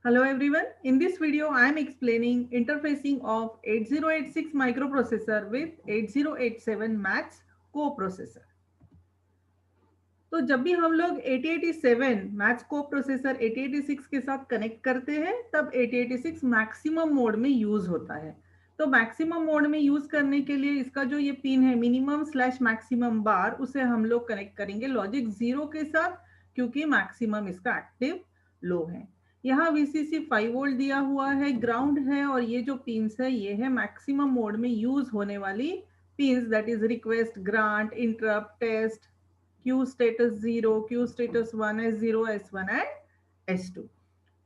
Hello everyone. In this video, I am explaining interfacing of 8086 microprocessor with 8087 maths coprocessor. तो जब भी हम लोग 8087 मैथ्स को प्रोसेसर 8086 के साथ कनेक्ट करते हैं तब 8086 मैक्सिमम मोड में यूज होता है। तो मैक्सिमम मोड में यूज करने के लिए इसका जो ये पिन है मिनिमम स्लैश मैक्सिमम बार उसे हम लोग कनेक्ट करेंगे लॉजिक 0 के साथ, क्योंकि मैक्सिमम इसका एक्टिव लो है। यहाँ VCC 5 वोल्ट दिया हुआ है, ग्राउंड है, और ये जो पिन्स है ये है मैक्सिमम मोड में यूज होने वाली pins, that is request, grant, interrupt, test, Q status 0, Q status 1, S0, S1 and S2।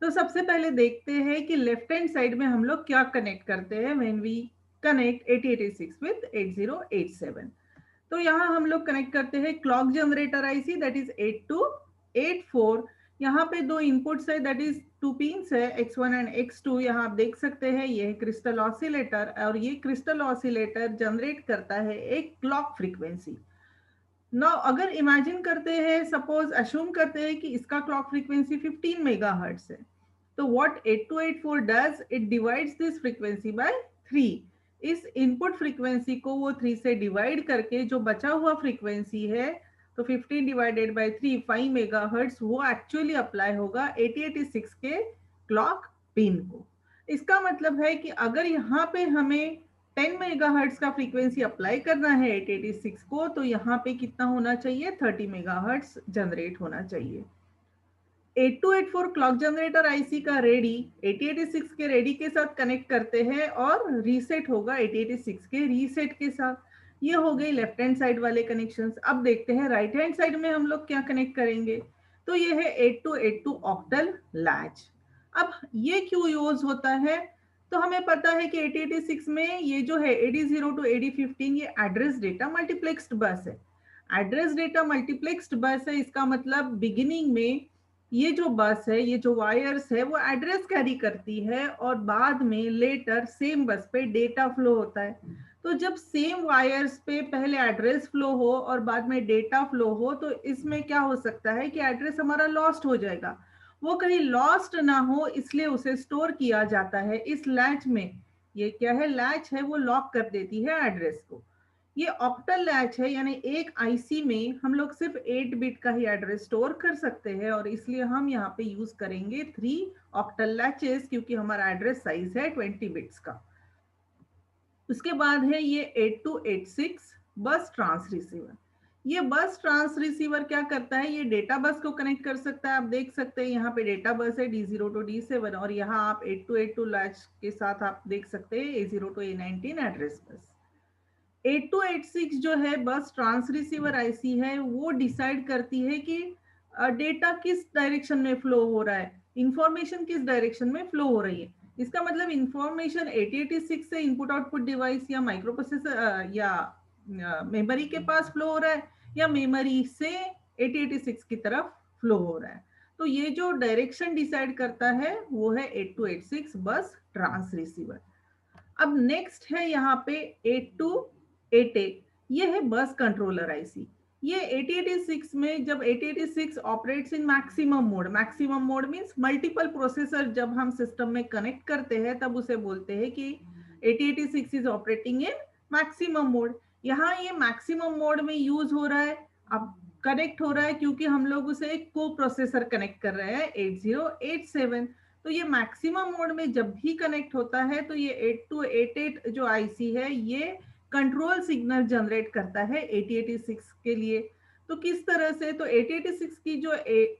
तो सबसे पहले देखते हैं कि लेफ्ट हैंड साइड में हम लोग क्या कनेक्ट करते हैं व्हेन वी कनेक्ट 8086 विद 8087। तो यहाँ हम लोग कनेक्ट करते हैं clock generator IC, that is 8284। यहाँ पे दो इनपुट्स है, दैट इज टू पिंस है, X1 एंड X2। यहाँ आप देख सकते हैं ये है क्रिस्टल ऑसिलेटर, और ये क्रिस्टल ऑसिलेटर जनरेट करता है एक क्लॉक फ्रीक्वेंसी। ना अगर इमेजिन करते हैं, सपोज अश्यूम करते हैं कि इसका क्लॉक फ्रीक्वेंसी 15 मेगाहर्ट्ज है, तो what 8284 does, it divides this frequency by 3। इस इनपुट फ्रीक्वेंसी को वो 3 से डिवाइड करके जो बचा हुआ फ्रीक्वेंसी है, तो 15 डिवाइडेड बाय 3 5 मेगाहर्ट्ज, वो एक्चुअली अप्लाई होगा 8086 के क्लॉक पिन को। इसका मतलब है कि अगर यहाँ पे हमें 10 मेगाहर्ट्ज का फ्रीक्वेंसी अप्लाई करना है 886 को, तो यहाँ पे कितना होना चाहिए, 30 मेगाहर्ट्ज जनरेट होना चाहिए। 8284 क्लॉक जनरेटर आईसी का रेडी 8086 के रेडी के साथ कनेक्ट करते हैं और रीसेट होगा 8086 के रीसेट के साथ। ये हो गई लेफ्ट हैंड साइड वाले कनेक्शंस। अब देखते हैं राइट हैंड साइड में हम लोग क्या कनेक्ट करेंगे। तो ये है 8282 ऑक्टल लैच। अब ये क्यों यूज होता है, तो हमें पता है कि 8086 में ये जो है AD0 to AD15 ये एड्रेस डेटा मल्टीप्लेक्स्ड बस है। एड्रेस डेटा मल्टीप्लेक्स्ड बस है, इसका मतलब बिगिनिंग में ये जो बस है, ये जो वायर्स है, वो एड्रेस कैरी करती है और बाद में लेटर सेम बस पे डेटा फ्लो होता है। तो जब सेम वायर्स पे पहले एड्रेस फ्लो हो और बाद में डेटा फ्लो हो, तो इसमें क्या हो सकता है कि एड्रेस हमारा लॉस्ट हो जाएगा। वो कहीं लॉस्ट ना हो इसलिए उसे स्टोर किया जाता है इस लैच में। ये क्या है, लैच है, वो लॉक कर देती है एड्रेस को। ये ऑक्टल लैच है, यानी एक आईसी में हम लोग सिर्फ 8 बिट का ही एड्रेस स्टोर कर सकते हैं, और इसलिए हम यहाँ पे यूज करेंगे 3 ऑक्टल लैचेस, क्योंकि हमारा एड्रेस साइज है 20 बिट्स का। उसके बाद है ये 8286 बस ट्रांस रिसीवर। ये बस ट्रांस रिसीवर क्या करता है, ये डेटा बस को कनेक्ट कर सकता है। आप देख सकते हैं यहाँ पे डेटा बस है D0 to D7, और यहाँ आप 8282 लैच के साथ आप देख सकते हैं A0 to A19 address bus. 8286 जो है बस ट्रांस रिसीवर आईसी है, वो डिसाइड करती है कि डेटा किस डायरेक्शन में फ्लो हो रहा है, इंफॉर्मेशन किस डायरेक्शन में फ्लो हो रही है। इसका मतलब इंफॉर्मेशन 8086 से इनपुट आउटपुट डिवाइस या माइक्रो प्रोसेसर या मेमोरी के पास फ्लो हो रहा है, या मेमोरी से 8086 की तरफ फ्लो हो रहा है। तो ये जो डायरेक्शन डिसाइड करता है वो है 8286 बस ट्रांस रिसीवर। अब नेक्स्ट है यहाँ पे 8288, ये है बस कंट्रोलर आईसी। ये 8086 में जब 8086 operates in maximum mode means multiple processor जब हम सिस्टम में कनेक्ट करते हैं तब उसे बोलते हैं कि 8086 is operating in maximum mode. यहाँ ये मैक्सिमम मोड में यूज हो रहा है, अब कनेक्ट हो रहा है क्योंकि हम लोग उसे एक को प्रोसेसर कनेक्ट कर रहे हैं 8087। तो ये मैक्सिमम मोड में जब भी कनेक्ट होता है तो ये 8288 जो आईसी है ये कंट्रोल सिग्नल जनरेट करता है 8086 के लिए। तो किस तरह से, तो 8086 की जो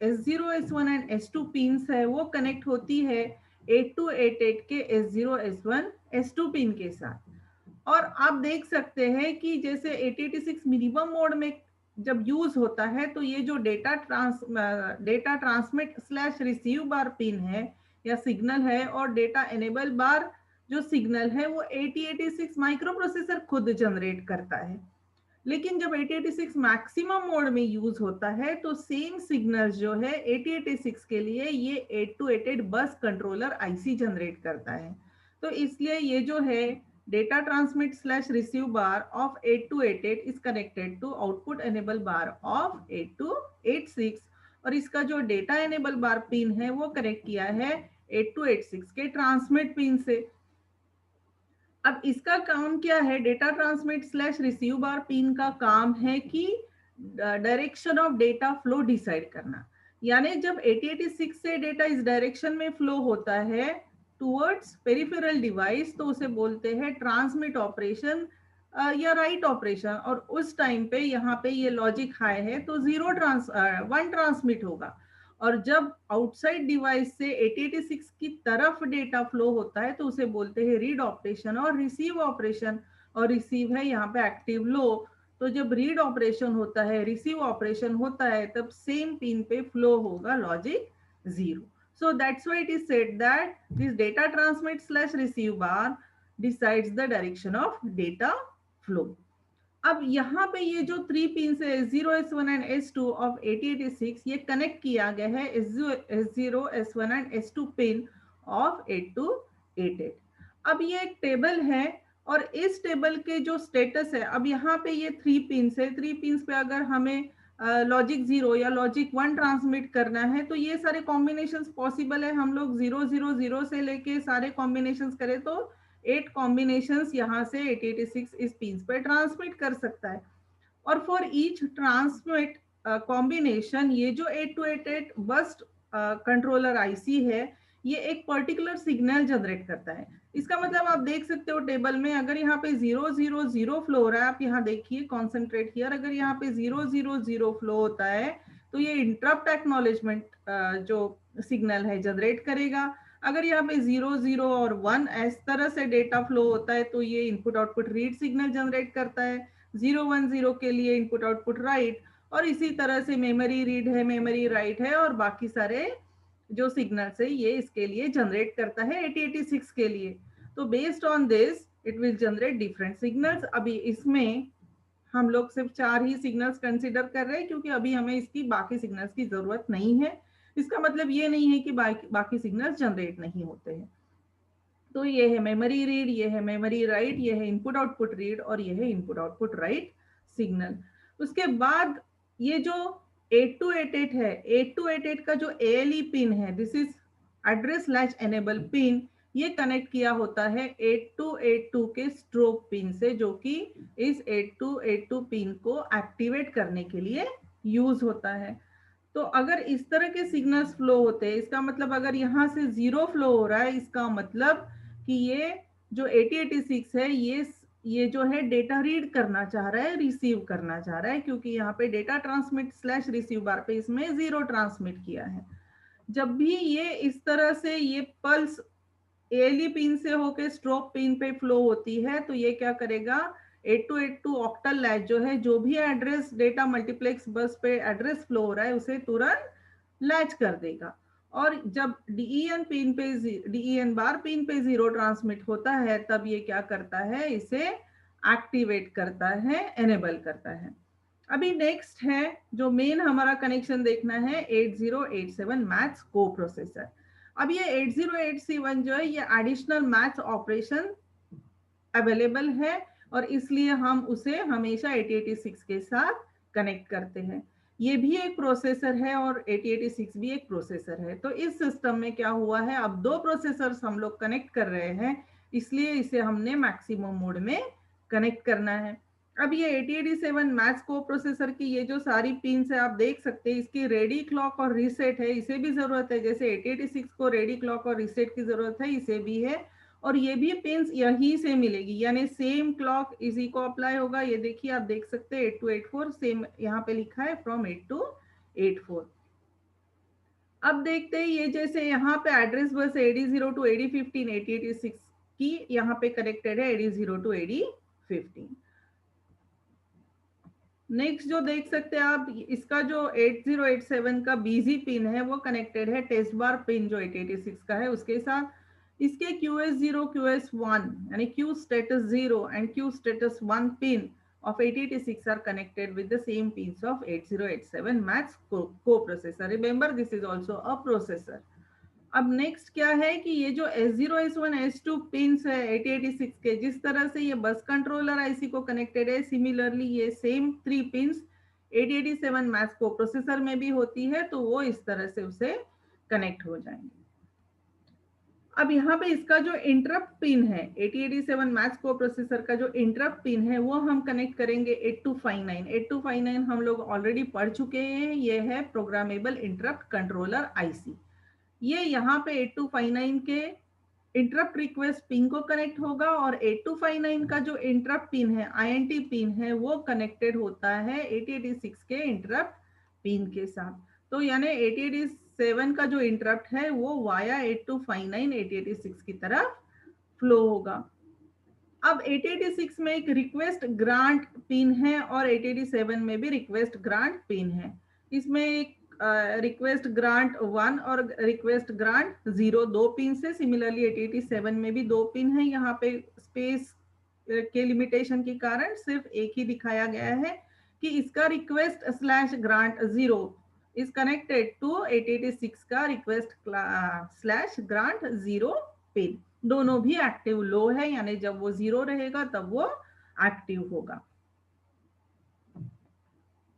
S0 S1 and S2 pins है वो कनेक्ट होती है 8288 के S0 S1 S2 पिन के साथ। और आप देख सकते हैं कि जैसे 8086 मिनिमम मोड में जब यूज होता है तो ये जो डेटा ट्रांसमिट स्लैश रिसीव बार पिन है या सिग्नल है, और डेटा एनेबल बार जो सिग्नल है वो 8086 माइक्रो प्रोसेसर खुद जनरेट करता है। लेकिन जब 8086 मैक्सिमम मोड में यूज होता है तो सेम सिग्नल जो है 8086 के लिए ये 8288 बस कंट्रोलर आईसी जनरेट करता है। तो इसलिए ये जो है data transmit slash receive bar of 8288 is connected to output enable bar of 8286, और इसका जो डेटा एनेबल बार पिन है वो कनेक्ट किया है 8286 के ट्रांसमिट पिन से। अब इसका काम क्या है, डेटा ट्रांसमिट स्लैश रिसीव बार पिन का काम है कि direction of data flow decide करना। यानी जब 8086 से डेटा इस डायरेक्शन में फ्लो होता है टुवर्ड्स पेरिफेरल डिवाइस, तो उसे बोलते हैं ट्रांसमिट ऑपरेशन या राइट ऑपरेशन। और उस टाइम पे यहाँ पे ये लॉजिक हाई है तो 1 ट्रांसमिट होगा। और जब आउटसाइड डिवाइस से 8086 की तरफ डेटा फ्लो होता है तो उसे बोलते हैं रीड ऑपरेशन और रिसीव ऑपरेशन। और रिसीव है यहाँ पे एक्टिव लो। तो जब रीड ऑपरेशन होता है, रिसीव ऑपरेशन होता है, तब सेम पिन पे फ्लो होगा logic 0। So that's why it is said that this data transmit slash receive bar decides the direction of data flow. अब यहाँ पे ये जो 3 पिन है S0, S1 and S2 of 8086, ये कनेक्ट किया गया है S0, S1 and S2 pin of 8288। अब ये एक टेबल है और इस टेबल के जो स्टेटस है, अब यहाँ पे ये 3 पिन है, 3 पिन पे अगर हमें लॉजिक 0 या लॉजिक 1 ट्रांसमिट करना है तो ये सारे कॉम्बिनेशंस पॉसिबल है। हम लोग 000 से लेके सारे कॉम्बिनेशंस करें तो 8 कॉम्बिनेशंस यहाँ से 8086 इस पिन्स पर ट्रांसमिट कर सकता है। और फॉर ईच ट्रांसमिट कॉम्बिनेशन, ये जो 8288 बस कंट्रोलर आईसी है, ये एक पर्टिकुलर सिग्नल जनरेट करता है। इसका मतलब आप देख सकते हो टेबल में, अगर यहाँ पे 000 फ्लो हो रहा है, आप यहाँ देखिए कॉन्सेंट्रेट हियर, अगर यहाँ पे 000 फ्लो होता है तो ये इंटरप्ट एक्नॉलेजमेंट जो सिग्नल है जनरेट करेगा। अगर यहाँ पे 00 और 1 इस तरह से डेटा फ्लो होता है तो ये input output read signal generate करता है। 010 के लिए इनपुट आउटपुट राइट, और इसी तरह से मेमोरी रीड है, मेमोरी राइट है, और बाकी सारे जो सिग्नल्स है ये इसके लिए जनरेट करता है 8086 के लिए। तो based on this it will generate different signals. अभी इसमें हम लोग सिर्फ 4 ही सिग्नल्स कंसिडर कर रहे हैं क्योंकि अभी हमें इसकी बाकी सिग्नल्स की जरूरत नहीं है। इसका मतलब ये नहीं है कि बाकी सिग्नल्स जनरेट नहीं होते हैं। तो ये है मेमोरी रीड, ये है मेमोरी राइट, ये है इनपुट आउटपुट रीड, और ये है इनपुट आउटपुट राइट सिग्नल। उसके बाद ये जो 8288 है, 8288 का जो ALE पिन है, this is address latch enable pin, ये कनेक्ट किया होता है 8282 के स्ट्रोब पिन से, जो कि इस 8282 पिन को एक्टिवेट करने के लिए यूज होता है। तो अगर इस तरह के सिग्नल्स फ्लो होते हैं, इसका मतलब अगर यहाँ से 0 फ्लो हो रहा है, इसका मतलब कि ये जो 8086 है ये जो है डेटा रीड करना चाह रहा है, रिसीव करना चाह रहा है, क्योंकि यहाँ पे डेटा ट्रांसमिट स्लैश रिसीव बार पे इसमें 0 ट्रांसमिट किया है। जब भी ये इस तरह से ये पल्स ALE पिन से होकर स्ट्रोब पिन पे फ्लो होती है तो ये क्या करेगा, 8282 ऑक्टल लैच जो है, जो भी एड्रेस डेटा मल्टीप्लेक्स बस पे एड्रेस फ्लो हो रहा है उसे तुरंत लैच कर देगा। और जब DEN बार पिन पे 0 ट्रांसमिट होता है तब ये क्या करता है, इसे एक्टिवेट करता है, एनेबल करता है। अभी नेक्स्ट है जो मेन हमारा कनेक्शन देखना है 8087 मैथ्स को प्रोसेसर। अब ये 8087 जो है ये एडिशनल मैथ्स ऑपरेशन अवेलेबल है और इसलिए हम उसे हमेशा 8086 के साथ कनेक्ट करते हैं। ये भी एक प्रोसेसर है और 8086 भी एक प्रोसेसर है। तो इस सिस्टम में क्या हुआ है, अब 2 प्रोसेसर्स हम लोग कनेक्ट कर रहे हैं, इसलिए इसे हमने मैक्सिमम मोड में कनेक्ट करना है। अब ये 8087 मैथ्स को प्रोसेसर की ये जो सारी पिन्स है आप देख सकते हैं, इसकी रेडी क्लॉक और रीसेट है, इसे भी जरूरत है। जैसे 8086 को रेडी क्लॉक और रीसेट की जरूरत है, इसे भी है। और ये भी पिन्स यहीं से मिलेगी, यानी सेम क्लॉक इसी को अप्लाई होगा। ये देखिए आप देख सकते हैं 8284 सेम यहाँ पे लिखा है फ्रॉम 8284। अब देखते हैं ये जैसे यहाँ पे address bus AD0 to AD15 8086 की यहाँ पे कनेक्टेड है AD0 to AD15। नेक्स्ट जो देख सकते हैं आप, इसका जो 8087 का BZ पिन है वो कनेक्टेड है टेस्ट बार पिन जो 8086 का है उसके साथ। इसके QS0 QS1 यानी Q status 0 and Q status 1 pin of 8086 are connected with the same pins of 8087 maths co-processor. Remember this is also a processor. अब नेक्स्ट क्या है कि ये जो S0 S1 S2 पिन्स है 8086 के, जिस तरह से ये बस कंट्रोलर आईसी को कनेक्टेड है, सिमिलरली ये सेम 3 पिन्स 8087 मैथ्स को प्रोसेसर में भी होती है, तो वो इस तरह से उसे कनेक्ट हो जाएंगे। अब यहाँ पे इसका जो इंटरप्ट पिन है 8087 मैथ्स को प्रोसेसर का जो इंटरप्ट पिन है वो हम कनेक्ट करेंगे 8259। 8259 हम लोग ऑलरेडी पढ़ चुके हैं, ये है प्रोग्रामेबल इंटरप्ट कंट्रोलर आईसी। ये यहाँ पे 8259 के इंटरप्ट रिक्वेस्ट पिन को कनेक्ट होगा और 8259 का जो इंटरप्ट पिन है आईएनटी पिन है वो कनेक्टेड होता है 8086 के इंटरप्ट पिन के साथ। तो यानी 8087 का जो इंटरप्ट है वो वाया 8259 8086 की तरफ फ्लो होगा। अब 8086 में एक रिक्वेस्ट ग्रांट पिन है और 8087 में भी रिक्वेस्ट ग्रांट पिन है। इसमें एक रिक्वेस्ट ग्रांट 1 और रिक्वेस्ट ग्रांट 0 दो पिन से, सिमिलरली 8087 में भी दो पिन है। यहाँ पे स्पेस के लिमिटेशन के कारण सिर्फ एक ही दिखाया गया है कि इसका request slash grant 0 is connected to 8086 का रिक्वेस्ट स्लैश ग्रांट 0 पिन। दोनों भी एक्टिव लो है, यानी जब वो 0 रहेगा तब वो एक्टिव होगा।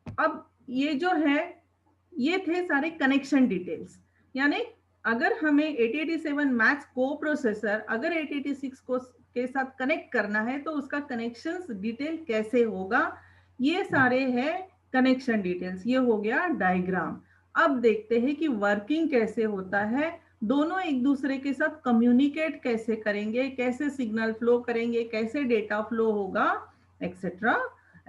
अब ये जो है ये थे सारे कनेक्शन डिटेल्स। यानी अगर हमें 8087 मैथ्स को प्रोसेसर अगर 8086 को के साथ कनेक्ट करना है तो उसका कनेक्शंस डिटेल कैसे होगा, ये सारे हैं कनेक्शन डिटेल्स। ये हो गया डायग्राम। अब देखते हैं कि वर्किंग कैसे होता है, दोनों एक दूसरे के साथ कम्युनिकेट कैसे करेंगे, कैसे सिग्नल फ्लो करेंगे, कैसे डेटा फ्लो होगा, एक्सेट्रा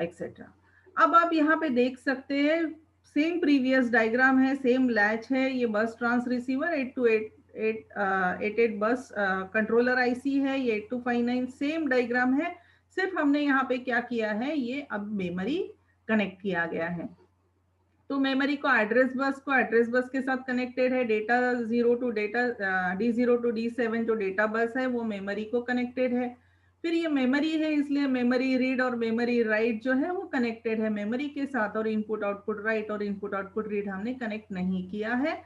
एक्सेट्रा। अब आप यहाँ पे देख सकते हैं सेम प्रीवियस डायग्राम है, सेम लैच है, ये बस trans receiver 8288 bus controller IC है, ये 8259 सेम डायग्राम है। सिर्फ हमने यहाँ पे क्या किया है, ये अब मेमोरी कनेक्ट किया गया है। तो मेमोरी को एड्रेस बस के साथ कनेक्टेड है। Data 0 to data D0 to D7 जो डेटा बस है वो मेमोरी को कनेक्टेड है। फिर ये मेमोरी है इसलिए मेमोरी रीड और मेमोरी राइट जो है वो कनेक्टेड है मेमोरी के साथ, और इनपुट आउटपुट राइट और इनपुट आउटपुट रीड हमने कनेक्ट नहीं किया है।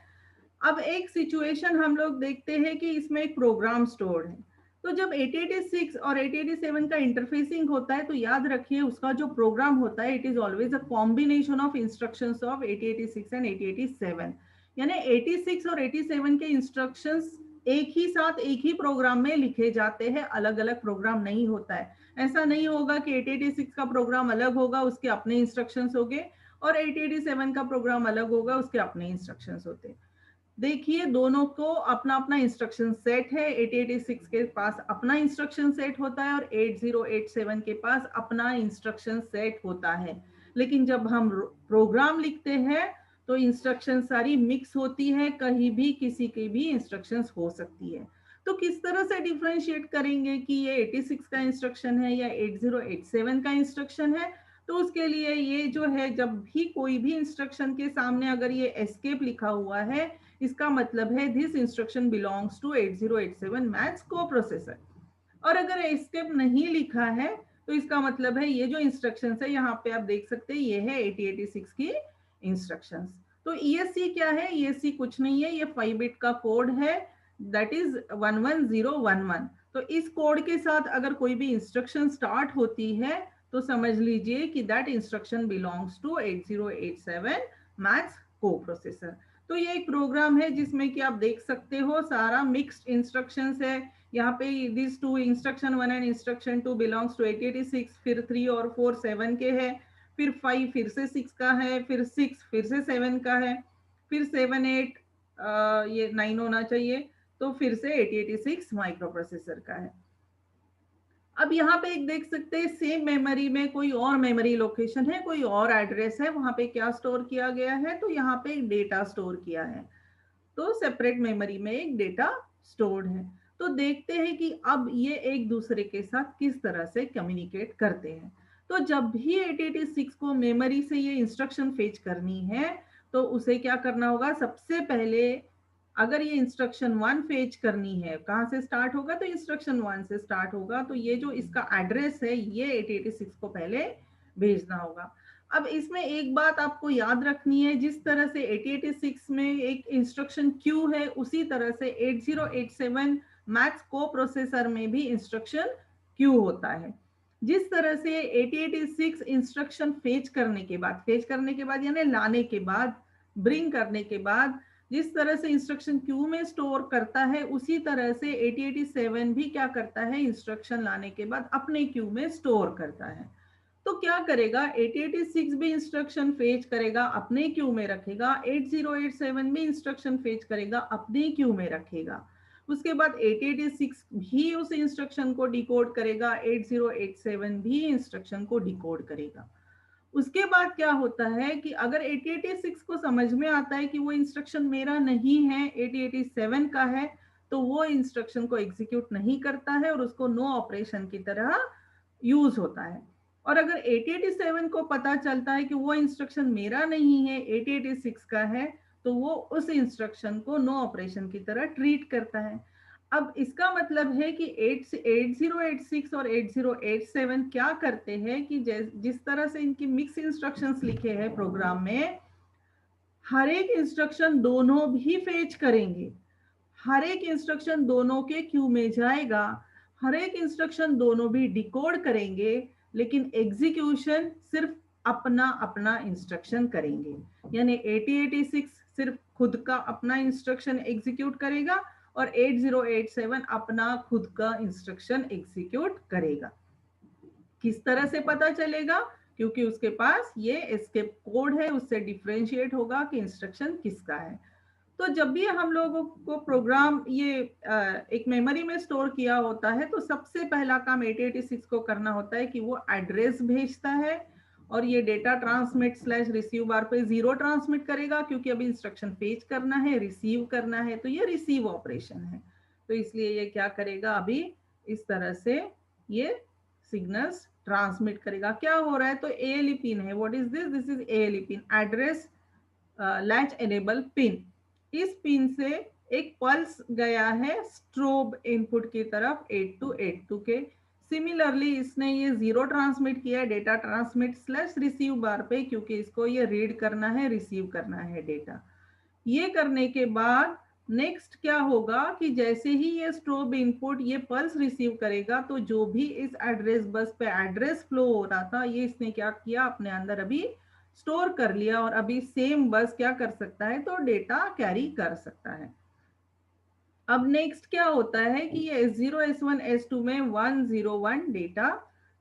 अब एक सिचुएशन हम लोग देखते हैं कि इसमें एक प्रोग्राम स्टोर्ड है। तो जब 8086 और 8087 का इंटरफेसिंग होता है तो याद रखिए उसका जो प्रोग्राम होता है it is always a combination of instructions of 8086 and 8087। यानी 86 और 87 के इंस्ट्रक्शंस एक ही साथ एक ही प्रोग्राम में लिखे जाते हैं, अलग अलग प्रोग्राम नहीं होता है। ऐसा नहीं होगा कि 8086 का प्रोग्राम अलग होगा उसके अपने इंस्ट्रक्शंस होंगे और 8087 का प्रोग्राम अलग होगा उसके अपने इंस्ट्रक्शंस होते हैं। देखिए दोनों को अपना अपना इंस्ट्रक्शन सेट है। 8086 के पास अपना इंस्ट्रक्शन सेट होता है और 8087 के पास अपना इंस्ट्रक्शन सेट होता है। लेकिन जब हम प्रोग्राम लिखते हैं तो इंस्ट्रक्शन सारी मिक्स होती है, कहीं भी किसी की भी इंस्ट्रक्शंस हो सकती है। तो किस तरह से डिफरेंशिएट करेंगे कि ये 86 का इंस्ट्रक्शन है या 8087 का इंस्ट्रक्शन है? तो उसके लिए ये जो है, जब भी कोई भी इंस्ट्रक्शन के सामने अगर ये एस्केप लिखा हुआ है इसका मतलब है this instruction belongs to 8087 maths coprocessor. और अगर एस्केप नहीं लिखा है तो इसका मतलब है ये जो इंस्ट्रक्शंस है यहाँ पे आप देख सकते हैं ये है 8086 की इंस्ट्रक्शंस। तो ESC क्या है? ESC कुछ नहीं है, ये 5 बिट का कोड है, दैट इज 11011। तो इस कोड के साथ अगर कोई भी इंस्ट्रक्शन स्टार्ट होती है तो समझ लीजिए कि that instruction belongs to 8087 maths coprocessor. तो ये एक प्रोग्राम है जिसमें कि आप देख सकते हो सारा मिक्स्ड इंस्ट्रक्शंस है। यहाँ पे this two instruction 1 and instruction 2 belongs to 8086, फिर 3 और 4 7 के है, फिर 5 फिर से 6 का है, फिर 6 फिर से 7 का है, फिर 7 8 ये 9 होना चाहिए, तो फिर से 8086 माइक्रो प्रोसेसर का है। अब यहाँ पे एक देख सकते हैं सेम मेमोरी में कोई और मेमोरी लोकेशन है, कोई और एड्रेस है, वहां पे क्या स्टोर किया गया है? तो यहाँ पे एक डेटा स्टोर किया है। तो सेपरेट मेमोरी में एक डेटा स्टोर्ड है। तो देखते हैं कि अब ये एक दूसरे के साथ किस तरह से कम्युनिकेट करते हैं। तो जब भी 8086 को मेमोरी से ये इंस्ट्रक्शन फेच करनी है तो उसे क्या करना होगा? सबसे पहले अगर ये इंस्ट्रक्शन 1 फेच करनी है, कहाँ से स्टार्ट होगा? तो इंस्ट्रक्शन 1 से स्टार्ट होगा। तो ये जो इसका एड्रेस है ये 8086 को पहले भेजना होगा। अब इसमें एक बात आपको याद रखनी है, जिस तरह से 8086 में एक इंस्ट्रक्शन क्यू है उसी तरह से 8087 मैथ्स को प्रोसेसर में भी इंस्ट्रक्शन क्यू होता है। जिस तरह से 8086 इंस्ट्रक्शन फेच करने के बाद यानी लाने के बाद, ब्रिंग करने के बाद जिस तरह से इंस्ट्रक्शन क्यू में स्टोर करता है उसी तरह से 8087 भी क्या करता है, इंस्ट्रक्शन लाने के बाद अपने क्यू में स्टोर करता है। तो क्या करेगा, 8086 भी इंस्ट्रक्शन फेच करेगा, अपने क्यू में रखेगा, 8087 भी इंस्ट्रक्शन फेच करेगा, अपने क्यू में रखेगा। उसके बाद 8086 भी उस इंस्ट्रक्शन को डिकोड करेगा, 8087 भी इंस्ट्रक्शन को डिकोड करेगा। उसके बाद क्या होता है कि अगर 8086 को समझ में आता है कि वो इंस्ट्रक्शन मेरा नहीं है, 8087 का है, तो वो इंस्ट्रक्शन को एग्जीक्यूट नहीं करता है और उसको नो ऑपरेशन की तरह यूज होता है। और अगर 8087 को पता चलता है कि वो इंस्ट्रक्शन मेरा नहीं है, 8086 का है, तो वो उस इंस्ट्रक्शन को नो ऑपरेशन की तरह ट्रीट करता है। अब इसका मतलब है कि 8086 और 8087 क्या करते हैं कि जिस तरह से इनकी मिक्स इंस्ट्रक्शंस लिखे हैं प्रोग्राम में, हर एक इंस्ट्रक्शन दोनों भी फेच करेंगे, हर एक इंस्ट्रक्शन दोनों के क्यू में जाएगा, हर एक इंस्ट्रक्शन दोनों भी डिकोड करेंगे, लेकिन एग्जीक्यूशन सिर्फ अपना अपना इंस्ट्रक्शन करेंगे। यानी 8086 सिर्फ खुद का अपना इंस्ट्रक्शन एग्जीक्यूट करेगा और 8087 अपना खुद का इंस्ट्रक्शन एग्जीक्यूट करेगा। किस तरह से पता चलेगा? क्योंकि उसके पास ये एस्केप कोड है, उससे डिफरेंशिएट होगा कि इंस्ट्रक्शन किसका है। तो जब भी हम लोगों को प्रोग्राम ये एक मेमोरी में स्टोर किया होता है, तो सबसे पहला काम 8086 को करना होता है कि वो एड्रेस भेजता है और ये डेटा ट्रांसमिट स्लैश रिसीव बार पे 0 ट्रांसमिट करेगा, क्योंकि अभी इंस्ट्रक्शन फेच करना है, रिसीव करना है, तो ये रिसीव ऑपरेशन है। तो इसलिए ये क्या करेगा, अभी इस तरह से ये सिग्नल्स ट्रांसमिट करेगा। क्या हो रहा है, तो ALE पिन है। What is this? This is ALE pin, address latch enable pin. इस पिन से एक पल्स गया है स्ट्रोब इनपुट की तरफ 8282 के। सिमिलरली इसने ये 0 ट्रांसमिट किया है डेटा ट्रांसमिट स्लैश रिसीव बार पे, क्योंकि इसको ये रीड करना है, रिसीव करना है डेटा। ये करने के बाद नेक्स्ट क्या होगा कि जैसे ही ये स्ट्रोब इनपुट ये पल्स रिसीव करेगा, तो जो भी इस एड्रेस बस पे एड्रेस फ्लो हो रहा था, ये इसने क्या किया, अपने अंदर अभी स्टोर कर लिया और अभी सेम बस क्या कर सकता है, तो डेटा कैरी कर सकता है। अब नेक्स्ट क्या होता है कि ये S0 S1 S2 में 101 डेटा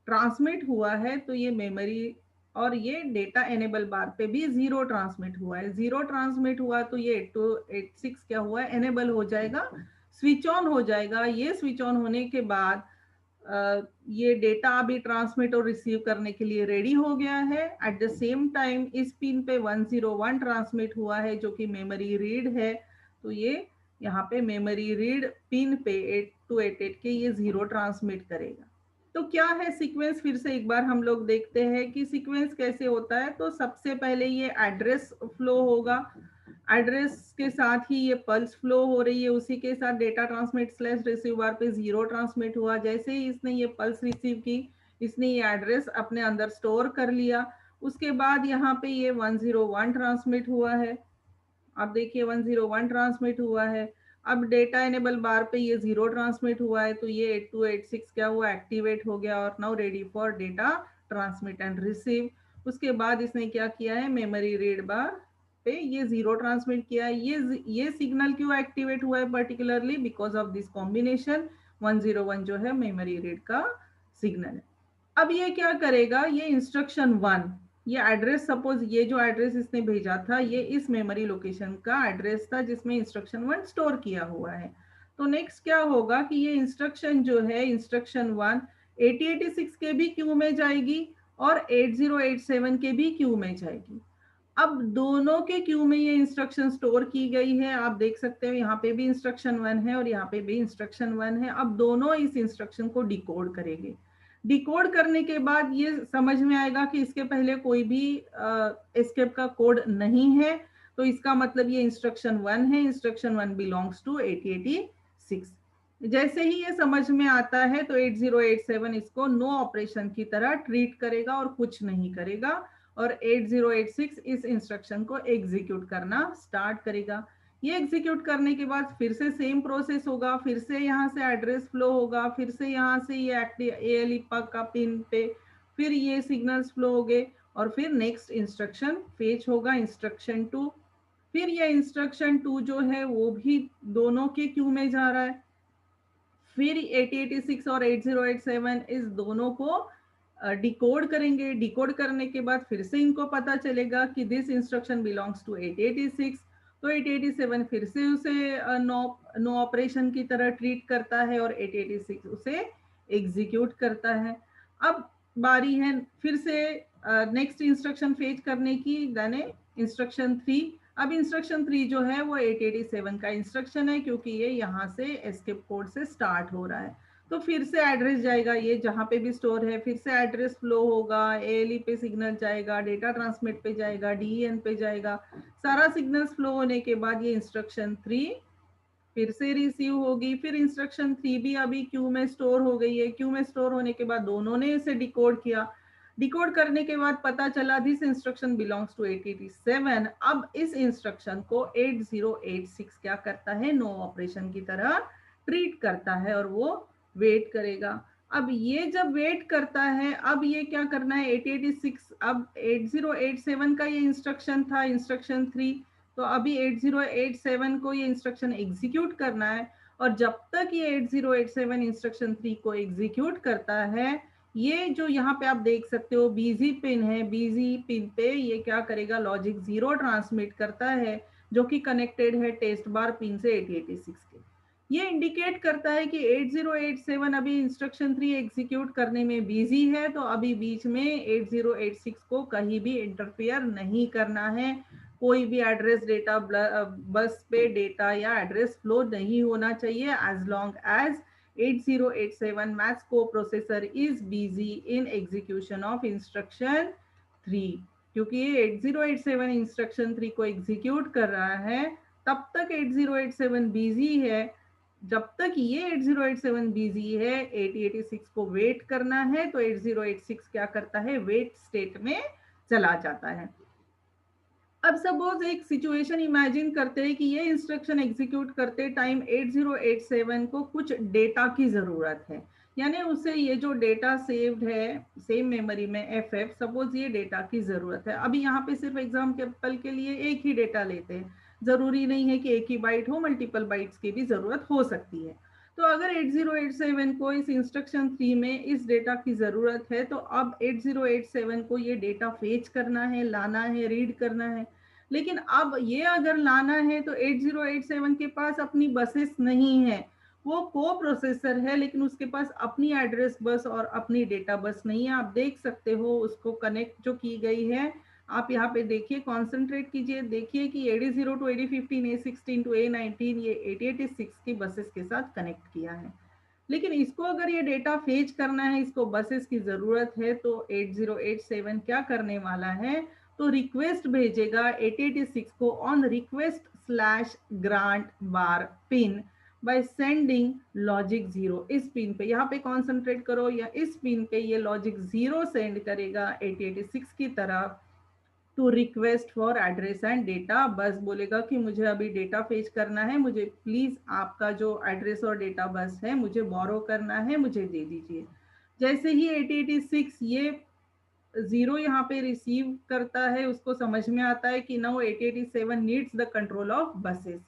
ट्रांसमिट हुआ है, तो ये मेमोरी और ये डेटा एनेबल बार पे भी 0 ट्रांसमिट हुआ है। 0 ट्रांसमिट हुआ तो ये 8286 क्या हुआ है, एनेबल हो जाएगा, स्विच ऑन हो जाएगा। ये स्विच ऑन होने के बाद ये डेटा अभी ट्रांसमिट और रिसीव करने के लिए रेडी हो गया है। एट द सेम टाइम इस पिन पे 101 ट्रांसमिट हुआ है, जो कि मेमोरी रीड है। तो ये यहाँ पे मेमोरी रीड पिन पे 8288 के ये 0 ट्रांसमिट करेगा। तो क्या है सीक्वेंस, फिर से एक बार हम लोग देखते हैं कि सीक्वेंस कैसे होता है। तो सबसे पहले ये एड्रेस फ्लो होगा, एड्रेस के साथ ही ये पल्स फ्लो हो रही है, उसी के साथ डेटा ट्रांसमिट स्लैश रिसीव बार पे 0 ट्रांसमिट हुआ। जैसे ही इसने ये पल्स रिसीव की, इसने ये एड्रेस अपने अंदर स्टोर कर लिया। उसके बाद यहाँ पे ये 101 ट्रांसमिट हुआ है। अब देखिए 101 ट्रांसमिट हुआ है। अब डेटा एनेबल बार पे ये 0 ट्रांसमिट हुआ है, तो ये 8286 क्या हुआ, एक्टिवेट हो गया और now ready for data transmit and receive. उसके बाद इसने क्या किया है, मेमोरी रीड बार पे ये 0 ट्रांसमिट किया है। ये सिग्नल क्यों एक्टिवेट हुआ है, particularly because of this combination 101 जो है मेमोरी रीड का सिग्नल है। अब ये क्या करेगा, ये इंस्ट्रक्शन 1, ये एड्रेस, सपोज ये जो एड्रेस इसने भेजा था ये इस मेमोरी लोकेशन का एड्रेस था जिसमें इंस्ट्रक्शन 1 स्टोर किया हुआ है। तो नेक्स्ट क्या होगा कि ये इंस्ट्रक्शन जो है, इंस्ट्रक्शन 1 8086 के भी क्यू में जाएगी और 8087 के भी क्यू में जाएगी। अब दोनों के क्यू में ये इंस्ट्रक्शन स्टोर की गई है। आप देख सकते हो यहाँ पे भी इंस्ट्रक्शन 1 है और यहाँ पे भी इंस्ट्रक्शन 1 है। अब दोनों इस इंस्ट्रक्शन को डिकोड करेंगे। डिकोड करने के बाद ये समझ में आएगा कि इसके पहले कोई भी एस्केप का कोड नहीं है, तो इसका मतलब ये इंस्ट्रक्शन 1 है। Instruction 1 belongs to 8086। जैसे ही ये समझ में आता है तो 8087 इसको नो ऑपरेशन की तरह ट्रीट करेगा और कुछ नहीं करेगा, और 8086 इस इंस्ट्रक्शन को एग्जीक्यूट करना स्टार्ट करेगा। ये एग्जीक्यूट करने के बाद फिर से सेम प्रोसेस होगा, फिर से यहाँ से एड्रेस फ्लो होगा, फिर से यहाँ से ये ALE का पिन पे फिर ये सिग्नल्स फ्लो हो गए और फिर नेक्स्ट इंस्ट्रक्शन फेच होगा, इंस्ट्रक्शन 2। फिर ये इंस्ट्रक्शन 2 जो है वो भी दोनों के क्यू में जा रहा है। फिर 8086 और 8087 इस दोनों को डिकोड करेंगे। डिकोड करने के बाद फिर से इनको पता चलेगा कि दिस इंस्ट्रक्शन बिलोंग्स टू 8086, तो 8087 फिर से उसे नो ऑपरेशन की तरह ट्रीट करता है और 8086 उसे एग्जीक्यूट करता है। अब बारी है फिर से नेक्स्ट इंस्ट्रक्शन फेच करने की, यानी इंस्ट्रक्शन 3। अब इंस्ट्रक्शन 3 जो है वो 887 का इंस्ट्रक्शन है, क्योंकि ये यहाँ से एस्केप कोड से स्टार्ट हो रहा है। तो फिर से एड्रेस जाएगा, ये जहाँ पे भी स्टोर है फिर से एड्रेस फ्लो होगा, एएलई पे सिग्नल जाएगा, डेटा ट्रांसमिट पे जाएगा, डीईएन पे जाएगा। सारा सिग्नल्स फ्लो होने के बाद ये इंस्ट्रक्शन 3 फिर से रिसीव होगी। फिर इंस्ट्रक्शन 3 भी अभी क्यू में स्टोर हो गई है। क्यू में स्टोर होने के बाद दोनों ने इसे डिकोड किया। डिकोड करने के बाद पता चला दिस इंस्ट्रक्शन बिलोंग्स टू 887। अब इस इंस्ट्रक्शन को 8086 क्या करता है, नो ऑपरेशन की तरह ट्रीट करता है और वो वेट करेगा। अब ये जब वेट करता है, अब ये क्या करना है 886, अब 8087 का ये इंस्ट्रक्शन था इंस्ट्रक्शन 3, तो अभी 8087 को ये इंस्ट्रक्शन एग्जीक्यूट करना है। और जब तक ये 8087 इंस्ट्रक्शन 3 को एग्जीक्यूट करता है, ये जो यहाँ पे आप देख सकते हो बीजी पिन है, बीजी पिन पे ये क्या करेगा, लॉजिक 0 ट्रांसमिट करता है जो कि कनेक्टेड है टेस्ट बार पिन से 8086 के। ये इंडिकेट करता है कि 8087 अभी इंस्ट्रक्शन 3 एग्जीक्यूट करने में बिजी है, तो अभी बीच में 8086 को कहीं भी इंटरफियर नहीं करना है। कोई भी एड्रेस डेटा बस पे डेटा या एड्रेस फ्लो नहीं होना चाहिए एज लॉन्ग एज 8087 मैथ्स को processor is busy in execution of instruction 3। क्योंकि ये 8087 इंस्ट्रक्शन 3 को एग्जीक्यूट कर रहा है, तब तक 8087 बिजी है। जब तक ये 8087 बिजी है, 8086 को वेट करना है, तो 8086 क्या करता है, वेट स्टेट में चला जाता है। अब सपोज एक सिचुएशन इमेजिन करते हैं कि ये इंस्ट्रक्शन एग्जीक्यूट करते टाइम 8087 को कुछ डेटा की जरूरत है, यानी उसे ये जो डेटा सेव्ड है सेम मेमोरी में FF, सपोज ये डेटा की जरूरत है। अभी यहाँ पे सिर्फ एग्जाम्पल के लिए एक ही डेटा लेते हैं, जरूरी नहीं है कि एक ही बाइट हो, मल्टीपल बाइट्स की भी जरूरत हो सकती है। तो अगर 8087 को इस इंस्ट्रक्शन 3 में इस डेटा की जरूरत है, तो अब 8087 को ये डेटा फेच करना है, लाना है, रीड करना है। लेकिन अब ये अगर लाना है तो 8087 के पास अपनी बसेस नहीं है, वो को प्रोसेसर है लेकिन उसके पास अपनी एड्रेस बस और अपनी डेटा बस नहीं है। आप देख सकते हो उसको कनेक्ट जो की गई है, आप यहाँ पे देखिए, कॉन्सेंट्रेट कीजिए, देखिए कि AD0 to AD15, A16 to A19 ये 8086 की बसेस के साथ कनेक्ट किया है। लेकिन इसको अगर ये डेटा फेच करना है, इसको बसेस की जरूरत है, तो 8087 क्या करने वाला है, तो रिक्वेस्ट भेजेगा 8086 को on request slash grant bar pin by sending logic 0। इस पिन पे यहाँ पे कॉन्सेंट्रेट करो, या इस पिन पे ये लॉजिक 0 सेंड करेगा 8086 की तरफ to request for address and data. बस बोलेगा कि मुझे अभी डेटा फेच करना है, मुझे प्लीज आपका जो एड्रेस और डेटा बस है मुझे बोरो करना है, मुझे दे दीजिए। जैसे ही 8086 ये 0 यहाँ पे रिसीव करता है, उसको समझ में आता है कि now 8087 needs the control of buses.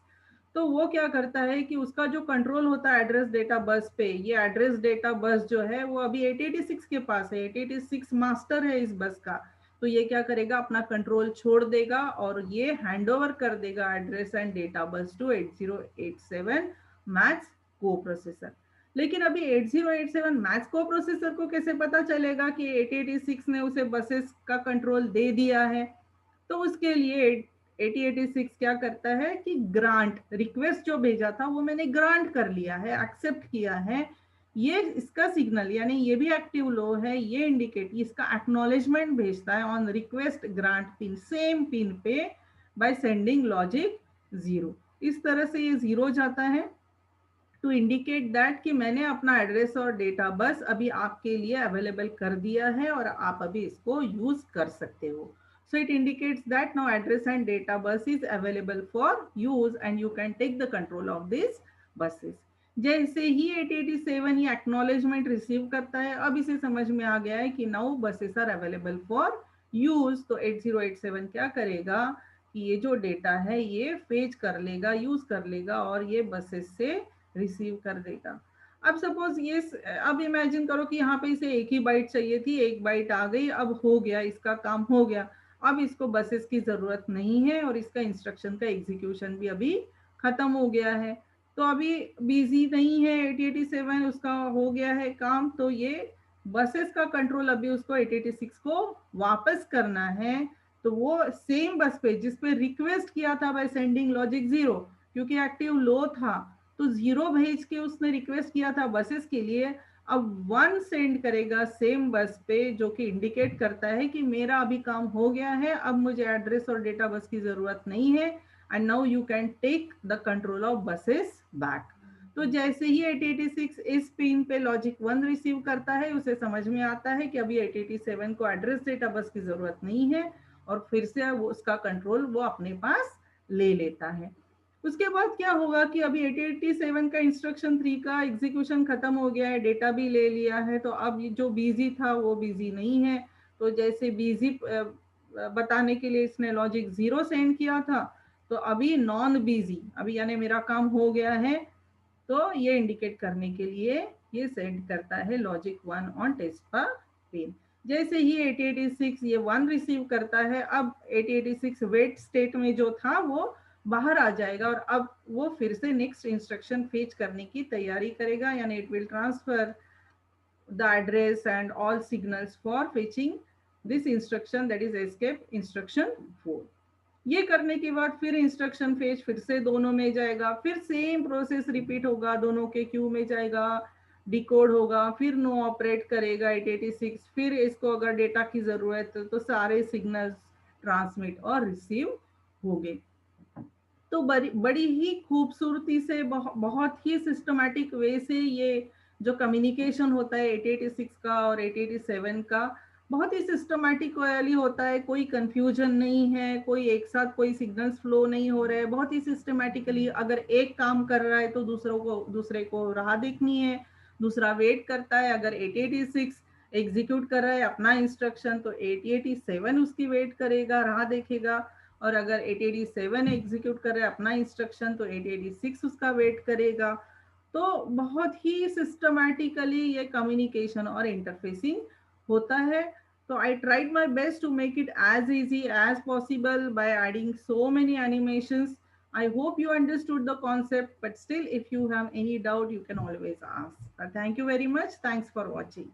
तो वो क्या करता है कि उसका जो कंट्रोल होता है एड्रेस डेटा बस पे, ये एड्रेस डेटा बस जो है वो अभी 8086 के पास है, 8086 मास्टर है इस बस का। तो ये क्या करेगा, अपना कंट्रोल छोड़ देगा और ये हैंड ओवर कर देगा address and data bus to 8087 maths coprocessor. लेकिन अभी 8087 मैथ्स को प्रोसेसर को कैसे पता चलेगा कि 8086 ने उसे बसेस का कंट्रोल दे दिया है? तो उसके लिए 8086 क्या करता है कि ग्रांट, रिक्वेस्ट जो भेजा था वो मैंने ग्रांट कर लिया है, एक्सेप्ट किया है, ये इसका सिग्नल, यानी ये भी एक्टिव लो है, ये इंडिकेट, इसका एक्नॉलेजमेंट भेजता है on request grant pin, same pin पे बाय सेंडिंग लॉजिक 0। इस तरह से ये 0 जाता है टू इंडिकेट दैट कि मैंने अपना एड्रेस और डेटा बस अभी आपके लिए अवेलेबल कर दिया है और आप अभी इसको यूज कर सकते हो। So it indicates that now address and data bus is available for use and you can take the control of these buses. जैसे ही 8087 ये acknowledgement रिसीव करता है, अब इसे समझ में आ गया है कि now buses are available for use, तो 8087 क्या करेगा कि ये जो डेटा है ये फेच कर लेगा, यूज कर लेगा और ये बसेस से रिसीव कर देगा। अब सपोज ये अब इमेजिन करो कि यहाँ पे इसे एक ही बाइट चाहिए थी, एक बाइट आ गई, अब हो गया, इसका काम हो गया। अब इसको बसेस की जरूरत नहीं है और इसका इंस्ट्रक्शन का एग्जीक्यूशन भी अभी खत्म हो गया है। तो अभी बिजी नहीं है 8087, उसका हो गया है काम। तो ये बसेस का कंट्रोल अभी उसको 8086 को वापस करना है। तो वो सेम बस पे जिस पे रिक्वेस्ट किया था बाय सेंडिंग लॉजिक 0, क्योंकि एक्टिव लो था तो 0 भेज के उसने रिक्वेस्ट किया था बसेस के लिए, अब 1 सेंड करेगा सेम बस पे, जो कि इंडिकेट करता है कि मेरा अभी काम हो गया है, अब मुझे एड्रेस और डेटा बस की जरूरत नहीं है, and now you can take the control of buses back. तो जैसे ही 8086 इस पिन पे लॉजिक 1 रिसीव करता है, उसे समझ में आता है कि अभी 8087 को एड्रेस डेटा बस की जरूरत नहीं है और फिर से वो उसका कंट्रोल वो अपने पास ले लेता है। उसके बाद क्या होगा कि अभी 8087 का इंस्ट्रक्शन 3 का एग्जीक्यूशन खत्म हो गया है, डेटा भी ले लिया है, तो अब जो बिजी था वो बिजी नहीं है। तो जैसे बिजी बताने के लिए इसने लॉजिक 0 सेंड किया था, तो अभी नॉन बिजी, अभी यानी मेरा काम हो गया है, तो ये इंडिकेट करने के लिए ये सेंड करता है लॉजिक 1 ऑन टेस्ट पर पिन। जैसे ही 8086 ये 1 रिसीव करता है, अब 8086 वेट स्टेट में जो था वो बाहर आ जाएगा और अब वो फिर से नेक्स्ट इंस्ट्रक्शन फेच करने की तैयारी करेगा, यानी it will transfer the address and all signals for fetching this instruction, that is escape instruction 4। ये करने के बाद फिर इंस्ट्रक्शन फेच फिर से दोनों में जाएगा, फिर सेम प्रोसेस रिपीट होगा, दोनों के क्यू में जाएगा, डिकोड होगा, फिर नो ऑपरेट करेगा 886, फिर इसको अगर डेटा की जरूरत है तो सारे सिग्नल्स ट्रांसमिट और रिसीव होंगे। तो बड़ी ही खूबसूरती से बहुत ही सिस्टमैटिक वे से ये जो कम्युनिकेशन होता है 8086 का और 8087 का, बहुत ही सिस्टमैटिक वाली होता है, कोई कंफ्यूजन नहीं है, कोई एक साथ कोई सिग्नल्स फ्लो नहीं हो रहे हैं, बहुत ही सिस्टमैटिकली अगर एक काम कर रहा है तो दूसरे को राह देखनी है, दूसरा वेट करता है। अगर 8086 एग्जीक्यूट कर रहा है अपना इंस्ट्रक्शन तो 8087 उसकी वेट करेगा, राह देखेगा, और अगर 8087 एग्जीक्यूट कर रहे हैं अपना इंस्ट्रक्शन तो 8086 उसका वेट करेगा। तो बहुत ही सिस्टमैटिकली ये कम्युनिकेशन और इंटरफेसिंग होता है। तो I tried my best to make it as easy as possible by adding so many animations. I hope you understood the concept, but still if you have any doubt you can always ask. Thank you very much. Thanks for watching.